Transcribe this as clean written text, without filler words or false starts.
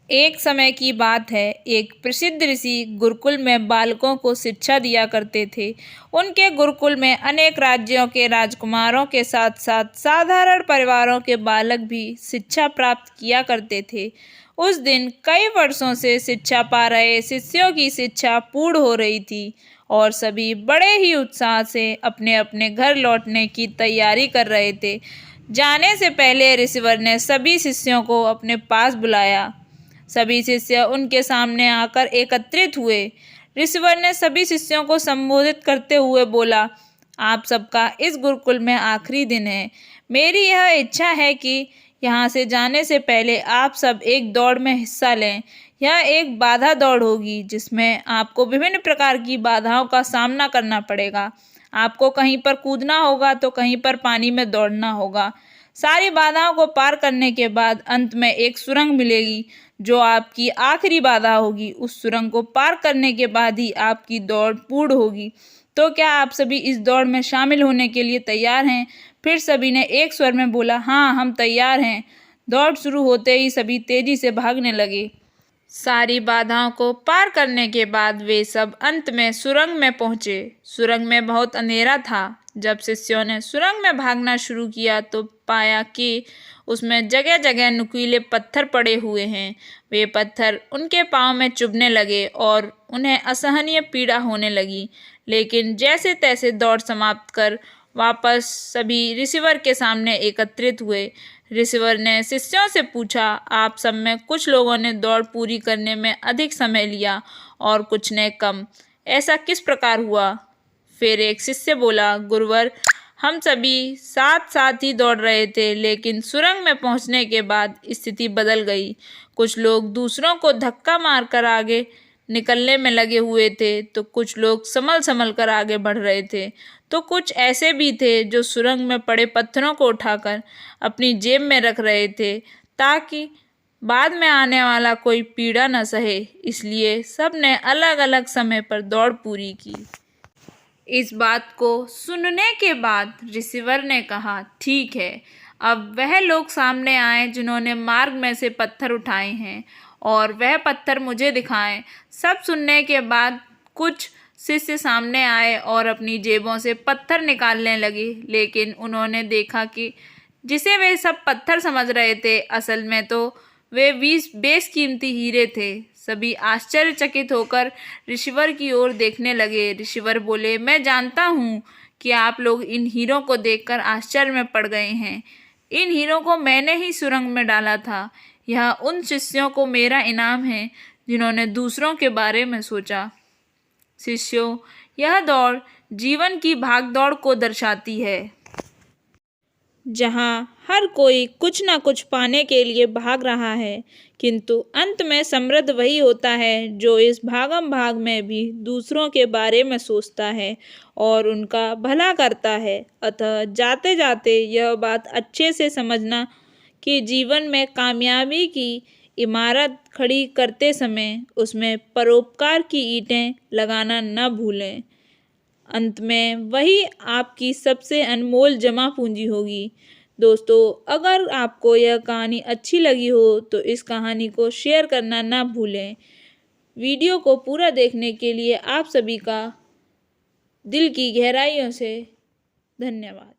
एक समय की बात है, एक प्रसिद्ध ऋषि गुरुकुल में बालकों को शिक्षा दिया करते थे। उनके गुरुकुल में अनेक राज्यों के राजकुमारों के साथ साथ साधारण परिवारों के बालक भी शिक्षा प्राप्त किया करते थे। उस दिन कई वर्षों से शिक्षा पा रहे शिष्यों की शिक्षा पूर्ण हो रही थी और सभी बड़े ही उत्साह से अपने अपने घर लौटने की तैयारी कर रहे थे। जाने से पहले ऋषिवर ने सभी शिष्यों को अपने पास बुलाया। सभी शिष्य उनके सामने आकर एकत्रित हुए। ऋषिवर ने सभी शिष्यों को संबोधित करते हुए बोला, आप सबका इस गुरुकुल में आखिरी दिन है। मेरी यह इच्छा है कि यहाँ से जाने से पहले आप सब एक दौड़ में हिस्सा लें। यह एक बाधा दौड़ होगी जिसमें आपको विभिन्न प्रकार की बाधाओं का सामना करना पड़ेगा। आपको कहीं पर कूदना होगा तो कहीं पर पानी में दौड़ना होगा। सारी बाधाओं को पार करने के बाद अंत में एक सुरंग मिलेगी जो आपकी आखिरी बाधा होगी। उस सुरंग को पार करने के बाद ही आपकी दौड़ पूर्ण होगी। तो क्या आप सभी इस दौड़ में शामिल होने के लिए तैयार हैं? फिर सभी ने एक स्वर में बोला, हाँ, हम तैयार हैं। दौड़ शुरू होते ही सभी तेजी से भागने लगे। सारी बाधाओं को पार करने के बाद वे सब अंत में सुरंग में पहुंचे। सुरंग में बहुत अंधेरा था। जब शिष्यों ने सुरंग में भागना शुरू किया तो पाया कि उसमें जगह जगह नुकीले पत्थर पड़े हुए हैं। वे पत्थर उनके पाँव में चुभने लगे और उन्हें असहनीय पीड़ा होने लगी। लेकिन जैसे तैसे दौड़ समाप्त कर वापस सभी ऋषिवर के सामने एकत्रित हुए। ऋषिवर ने शिष्यों से पूछा, आप सब में कुछ लोगों ने दौड़ पूरी करने में अधिक समय लिया और कुछ ने कम। ऐसा किस प्रकार हुआ? फिर एक शिष्य बोला, गुरुवर, हम सभी साथ साथ ही दौड़ रहे थे, लेकिन सुरंग में पहुंचने के बाद स्थिति बदल गई। कुछ लोग दूसरों को धक्का मारकर आगे निकलने में लगे हुए थे, तो कुछ लोग संभल संभल कर आगे बढ़ रहे थे, तो कुछ ऐसे भी थे जो सुरंग में पड़े पत्थरों को उठाकर अपनी जेब में रख रहे थे ताकि बाद में आने वाला कोई पीड़ा न सहे। इसलिए सब ने अलग अलग समय पर दौड़ पूरी की। इस बात को सुनने के बाद ऋषिवर ने कहा, ठीक है, अब वह लोग सामने आए जिन्होंने मार्ग में से पत्थर उठाए हैं और वह पत्थर मुझे दिखाएं। सब सुनने के बाद कुछ शिष्य सामने आए और अपनी जेबों से पत्थर निकालने लगे, लेकिन उन्होंने देखा कि जिसे वे सब पत्थर समझ रहे थे असल में तो वे 20 बेशकीमती हीरे थे। सभी आश्चर्यचकित होकर ऋषिवर की ओर देखने लगे। ऋषिवर बोले, मैं जानता हूँ कि आप लोग इन हीरों को देखकर आश्चर्य में पड़ गए हैं। इन हीरों को मैंने ही सुरंग में डाला था। यह उन शिष्यों को मेरा इनाम है जिन्होंने दूसरों के बारे में सोचा। शिष्यों, यह दौड़ जीवन की भागदौड़ को दर्शाती है, जहाँ हर कोई कुछ न कुछ पाने के लिए भाग रहा है, किंतु अंत में समृद्ध वही होता है जो इस भागम भाग में भी दूसरों के बारे में सोचता है और उनका भला करता है। अतः जाते जाते यह बात अच्छे से समझना कि जीवन में कामयाबी की इमारत खड़ी करते समय उसमें परोपकार की ईंटें लगाना न भूलें। अंत में वही आपकी सबसे अनमोल जमा पूंजी होगी। दोस्तों, अगर आपको यह कहानी अच्छी लगी हो तो इस कहानी को शेयर करना ना भूलें। वीडियो को पूरा देखने के लिए आप सभी का दिल की गहराइयों से धन्यवाद।